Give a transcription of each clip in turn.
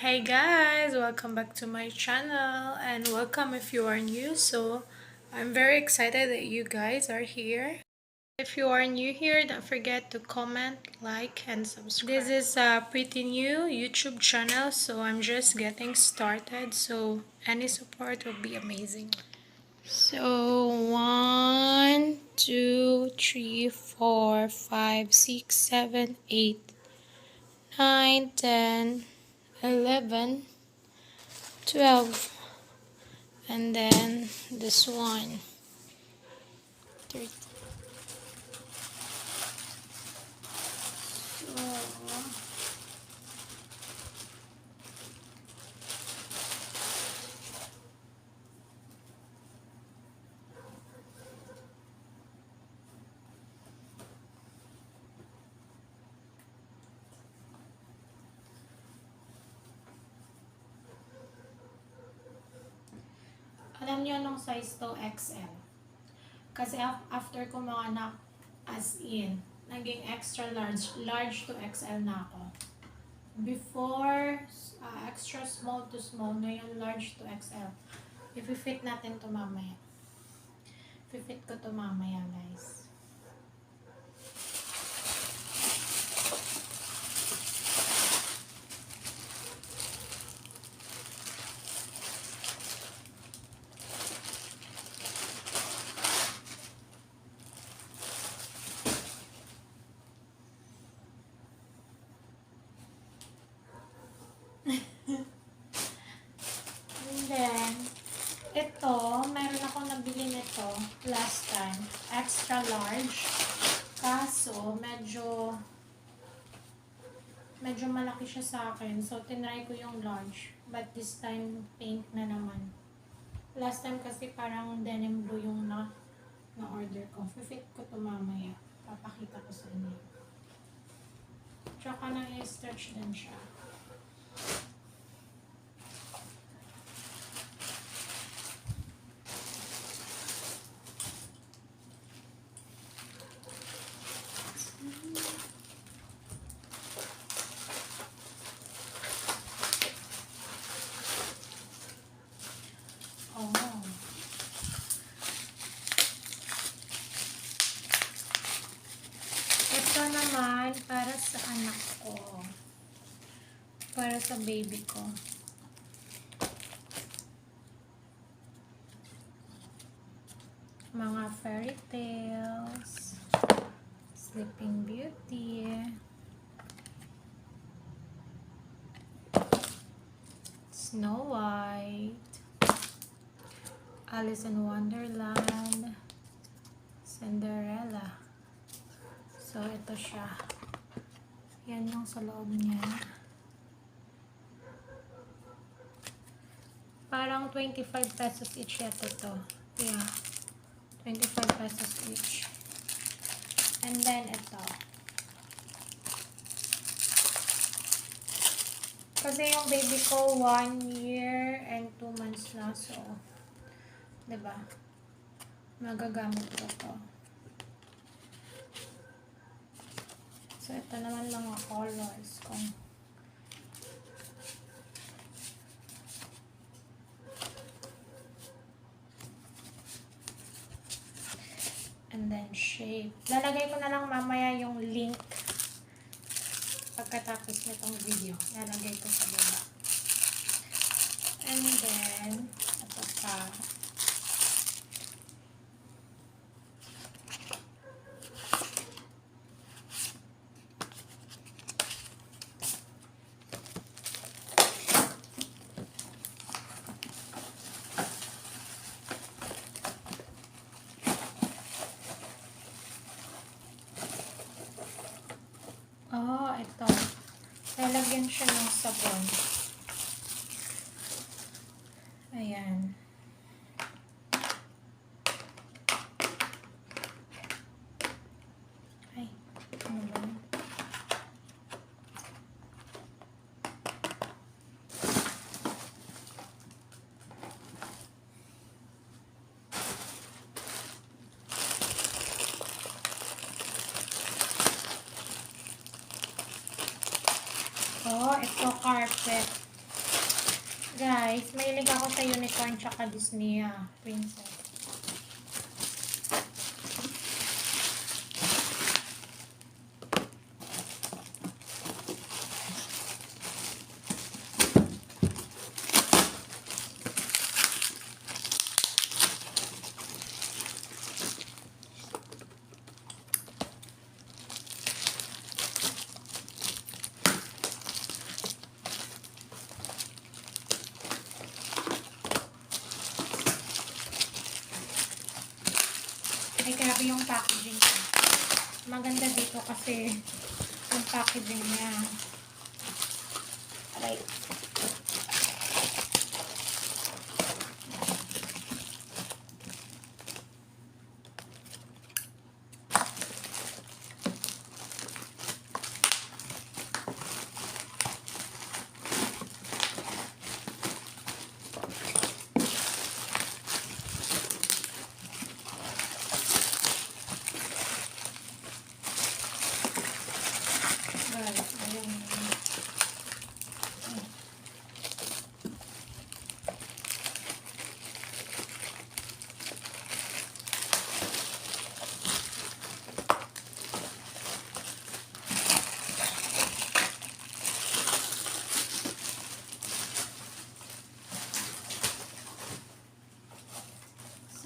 Hey guys, welcome back to my channel and welcome if you are new. So I'm very excited that you guys are here. If you are new here, don't forget to comment, like, and subscribe. This is a pretty new YouTube channel, so I'm just getting started, so any support will be amazing. So 1, 2, 3, 4, 5, 6, 7, 8, 9, 10, 11, 12, and then this one, 13. So, alam niyo anong size to? XL. Kasi after ko mga anak, as in, naging extra large, large to XL na ako. Before, extra small to small, ngayon large to XL. If-fit natin to mamaya. If-fit ko to mamaya, guys. And then, ito, meron ako nabili nito last time. Extra large. Kaso, medyo malaki siya sa akin. So, tinry ko yung large. But this time, pink na naman. Last time kasi parang denim blue yung na-order ko. Fit ko to mamaya. Papakita ko sa inyo. Tsaka na-stretch din siya. Ito naman para sa anak ko. Para sa baby ko. Mga fairy tales, Sleeping Beauty, Snow White, Alice in Wonderland, Cinderella. So, ito siya. Yan yung sa loob niya. Parang 25 pesos each yata ito. Yeah. 25 pesos each. And then, ito. Kasi yung baby ko, 1 year and 2 months na. So, diba? Magagamit ko to. So, ito naman mga colors ko. And then, shape. Lalagay ko na lang mamaya yung link pagkatapos nitong video. Lalagay ko sa baba. And then, ito pa. Oh, ito. Lalagyan siya ng sabon. Ayan. Ay, ano ba? Oh, ito carpet. Guys, mahilig ako sa unicorn tsaka Disney princess. Ay, grabe yung packaging ko. Maganda dito kasi yung packaging niya. Aray.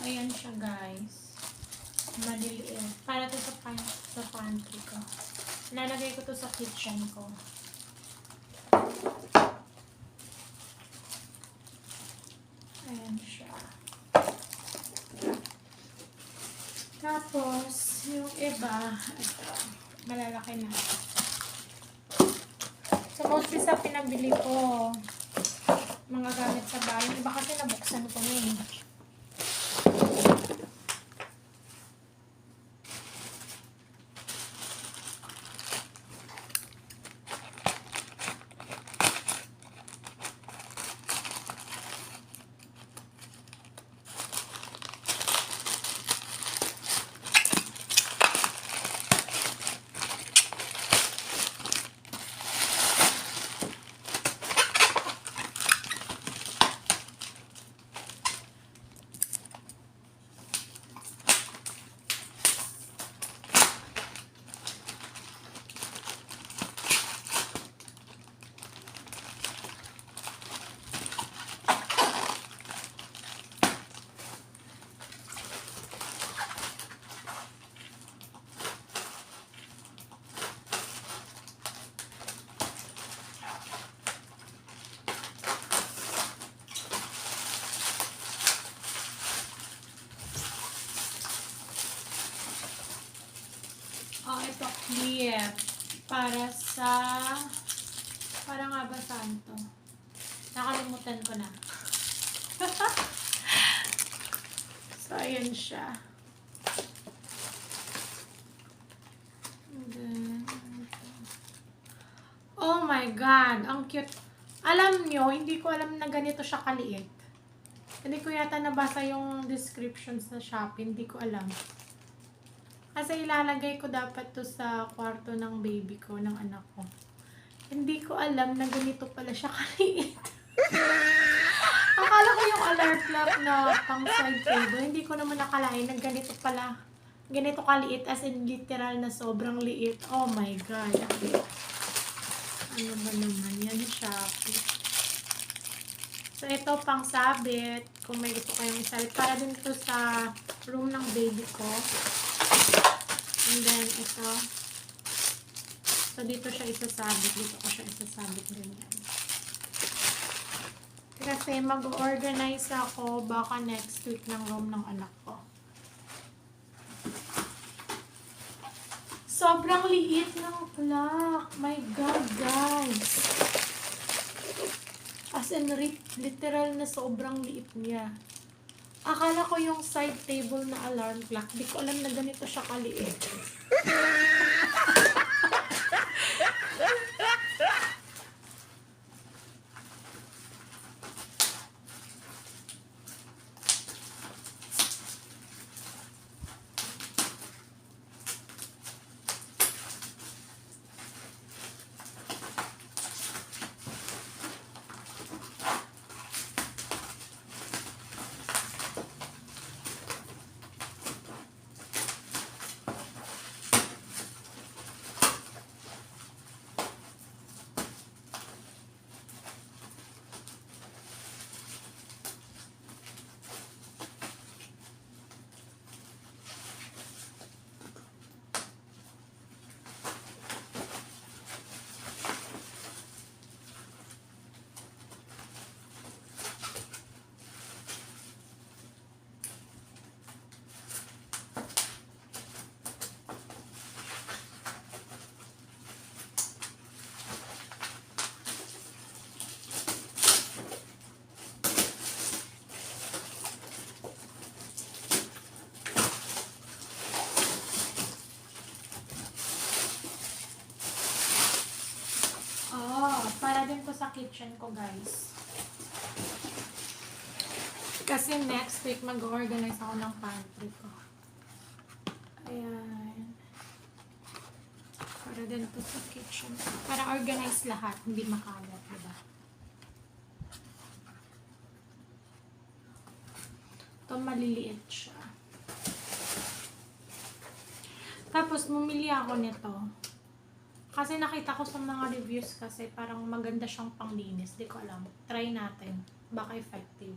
Ayan siya, guys. Maliliit. Para to sa pantry ko. Nalagay ko to sa kitchen ko. Ayan siya. Tapos, yung iba, ito, malalaki na. So, mostly sa pinabili ko, mga gamit sa bahay. Yung iba kasi nabuksan ko na eh. Ito clip para nga ba saan to? Nakalimutan ko na. So, ayan siya. And then, oh my God! Ang cute. Alam nyo, hindi ko alam na ganito siya kaliit. Hindi ko yata nabasa yung descriptions sa Shopee. Hindi ko alam. Kasi ilalagay ko dapat to sa kwarto ng baby ko, ng anak ko. Hindi ko alam na ganito pala siya kaliit. Akala ko yung alarm clock na pang side table. Hindi ko naman nakalain na ganito pala. Ganito kaliit, as in literal na sobrang liit. Oh my God. Ano ba naman yan, Shopee? So, ito pang sabit. Kung may gusto kayong isabit. Para din to sa room ng baby ko. And then, ito. So, dito siya isasabit. Dito ko siya isasabit din yan. Kasi mag-organize ako baka next week ng room ng anak ko. Sobrang liit ng clock. My God, guys. As in, literal na sobrang liit niya. Akala ko yung side table na alarm clock. Di ko alam na ganito siya kaliit. para din to sa kitchen ko, guys. Kasi next week mag-organize ako ng pantry ko. Ayan. Para din to sa kitchen. Para organize lahat, hindi makalat, diba? Ito maliliit siya. Tapos bumili ako nito. Kasi nakita ko sa mga reviews kasi parang maganda siyang panglinis. Di ko alam. Try natin. Baka effective.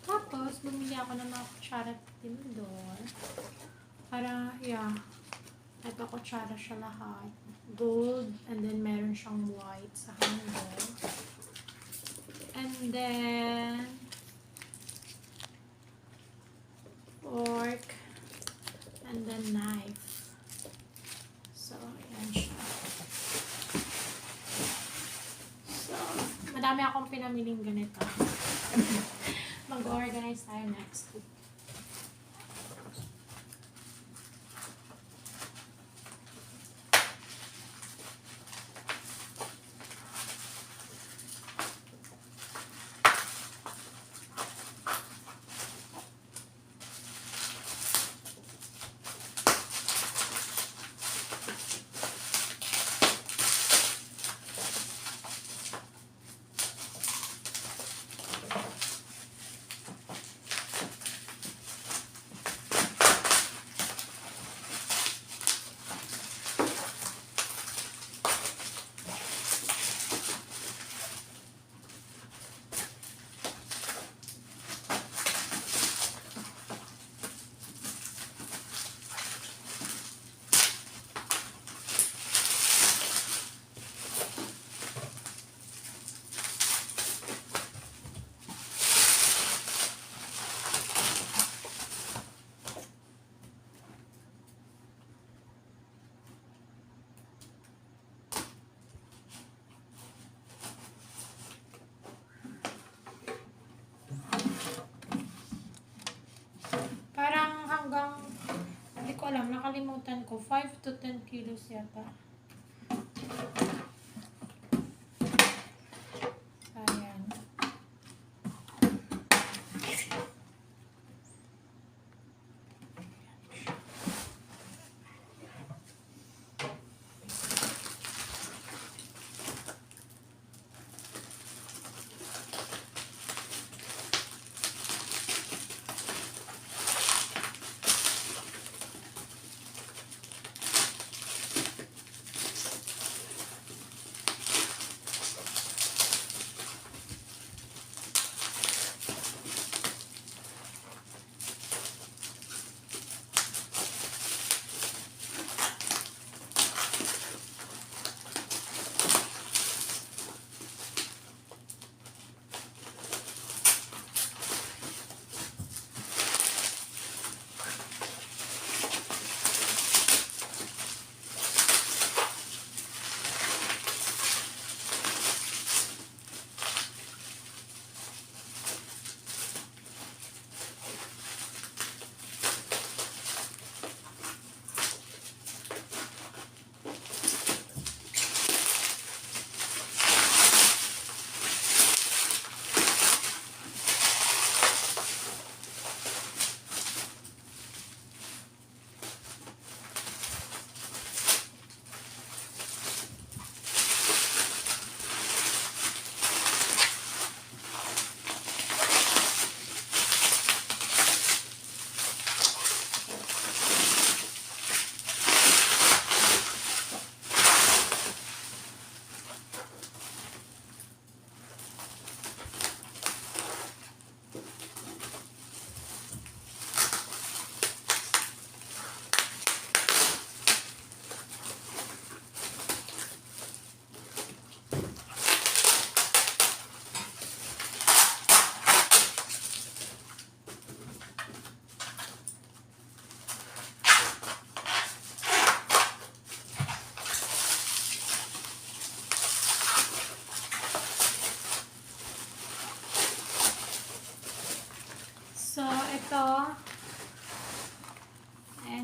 Tapos, bumili ako ng mga kutsara at tinidor. Para, yeah. Ito, kutsara siya lahat. Gold. And then, meron siyang white sa handle. And then, fork. And then, knife. So, ayan siya. So, madami akong pinamiling ganito. Mag-organize tayo next week. Parang hanggang, hindi ko alam, nakalimutan ko, 5 to 10 kilos yata. Ayan.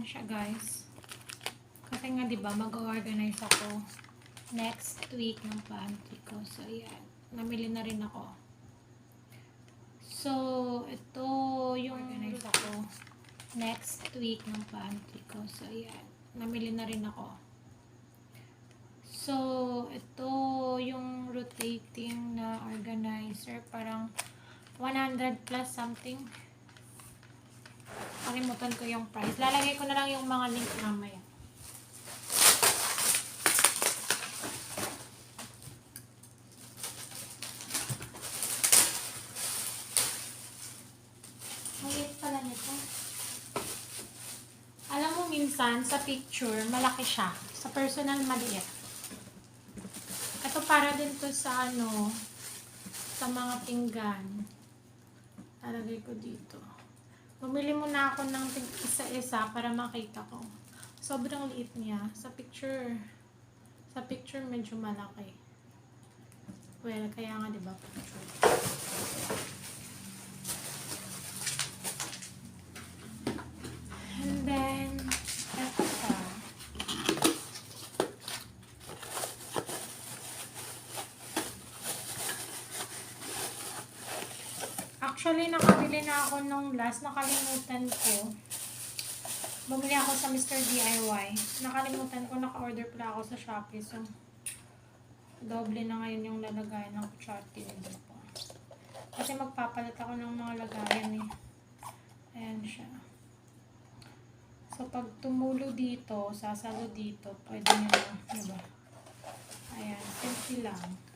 siya, guys. Kasi nga, di ba, mag-organize ako next week ng pantry ko. So, ayan. Namili na rin ako. So, ito yung organize ako next week ng pantry ko. So, ayan. Namili na rin ako. So, ito yung rotating na organizer. Parang 100 plus something. Nakalimutan ko yung price. Lalagay ko na lang yung mga link mamaya. Maliit pala nito. Alam mo, minsan sa picture, malaki siya. Sa personal, maliit. Ito para din to sa ano, sa mga pinggan. Lalagay ko dito. Bumili muna ako ng isa-isa para makita ko. Sobrang liit niya. Sa picture medyo malaki. Well, kaya nga diba picture. And then, eto pa. Actually, nakabili na ako nung last. Nakalimutan ko. Bumili ako sa Mr. DIY. Nakalimutan ko, naka-order pala ako sa Shopee. So, doble na ngayon yung lalagayan ng kutsarte nito po. Kasi magpapalit ako ng mga lagayan eh. Ayan siya. So, pag tumulo dito, sasalo dito, pwede nyo lang, diba? Ayan, simple lang.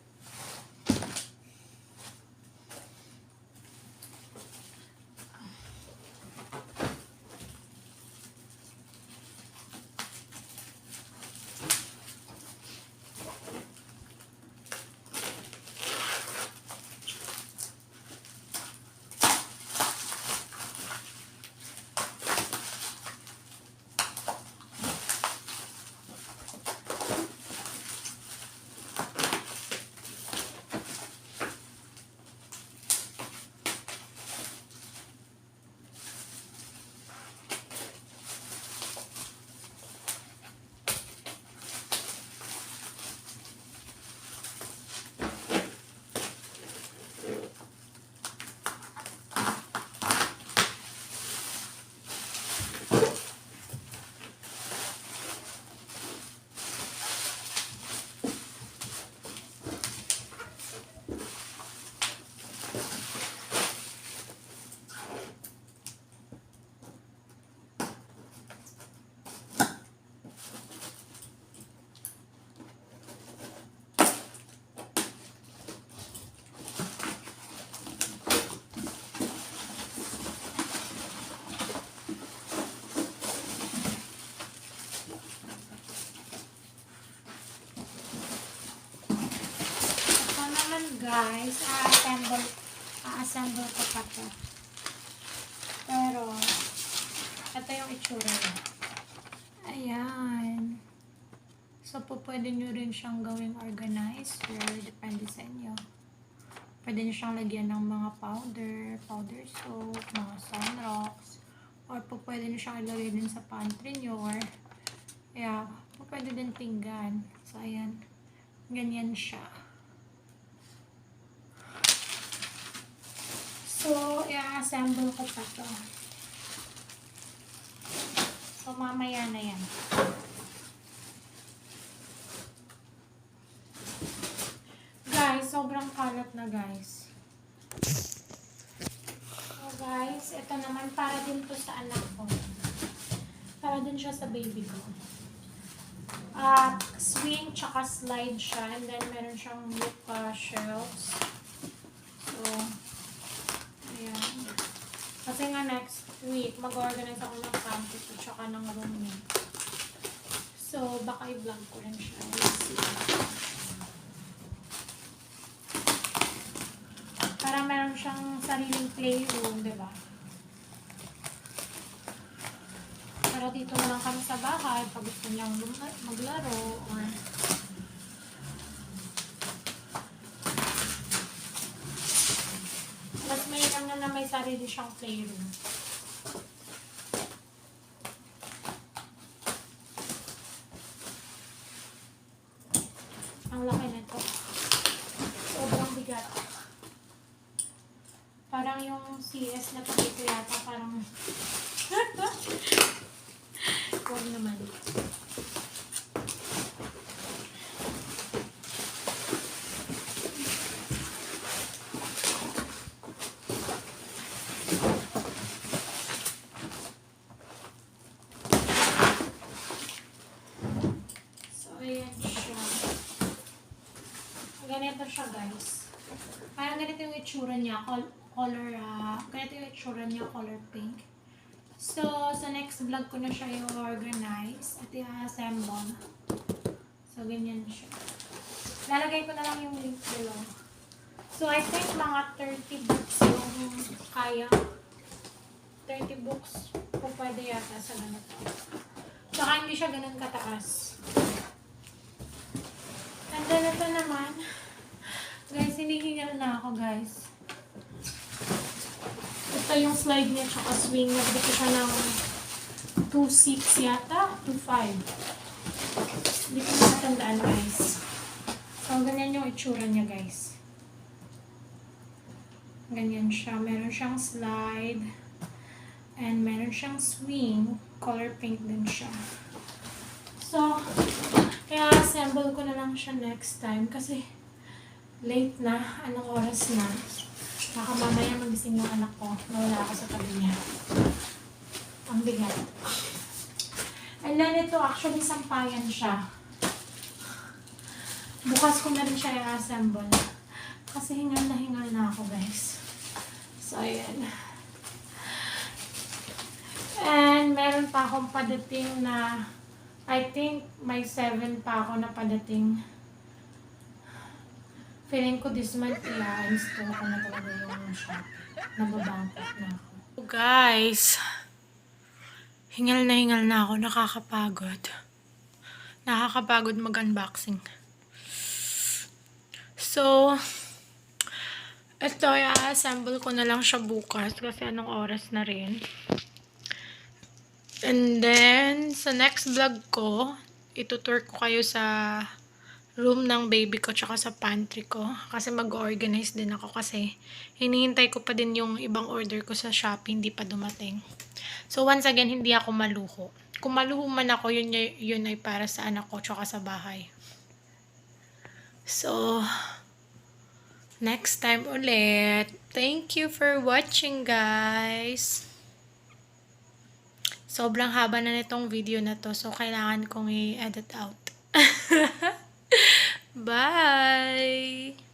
Guys, a-assemble ko pa to. Pero, ito yung itsura niya. Ayan. So, pwede nyo rin siyang gawing organizer. Depende sa inyo. Pwede nyo siyang lagyan ng mga powder soap, mga sunrocks. Or pwede nyo siyang ilagay din sa pantry nyo. Or, yeah, pwede din pinggan. So, ayan. Ganyan siya. So, i-assemble ko pa to. So, mamaya na yan. Guys, sobrang kalat na guys. So, guys, ito naman para din to sa anak ko. Para din siya sa baby ko. Swing tsaka slide siya. And then, meron siyang shelves. So, ayan. Kasi nga next week, mag-organize ako ng campus at saka ng room niya. So, baka i-vlog ko rin siya. Let's see. Para meron siyang sariling playroom, diba? Para dito na lang kami sa bahay pag gusto niyang maglaro or mas may lang na may sarili siyang playroom. Ang laki nito. Sobrang bigat. Parang yung CS na pakito yata, parang huwag naman. Ayan siya. Ganito siya, guys. Parang ganito yung itsura niya. Ganito yung itsura niya, color pink. So, sa next vlog ko na siya i-organize at i-assemble. So, ganyan siya. Lalagay ko na lang yung link below. So, I think mga 30 books yung kaya. 30 books po pwede yata sa ganito. Saka hindi siya ganun kataas. And then, ito naman. Guys, hinihingal na ako, guys. Ito yung slide niya, tsaka swing. Nagdito ko siya ng 2.6 yata, 2.5. Hindi ko matandaan, guys. So, ganyan yung itsura niya, guys. Ganyan siya. Meron siyang slide. And meron siyang swing. Color pink din siya. So, kaya assemble ko na lang siya next time kasi late na. Anong oras na? Baka mamaya magising yung anak ko. Nawala ako sa tabi niya. Ang bigat. And then ito, actually sampayan siya. Bukas ko na rin siya i-assemble. Kasi hingal na ako, guys. So, ayan. And meron pa akong padating na I think may 7 pa ako na padating. Feeling ko this month i-install ko na talaga yung Shopee. Nababangkot na ako. Guys, hingal na ako. Nakakapagod. Nakakapagod mag-unboxing. So, ito, i-assemble ko na lang siya bukas kasi anong oras na rin. And then, sa next vlog ko, itutour ko kayo sa room ng baby ko tsaka sa pantry ko. Kasi mag-organize din ako kasi hinihintay ko pa din yung ibang order ko sa Shopee, hindi pa dumating. So, once again, hindi ako maluho. Kung maluho man ako, yun ay para sa anak ko tsaka sa bahay. So, next time ulit. Thank you for watching, guys. Sobrang haba na nitong video na to, so kailangan kong i-edit out. Bye!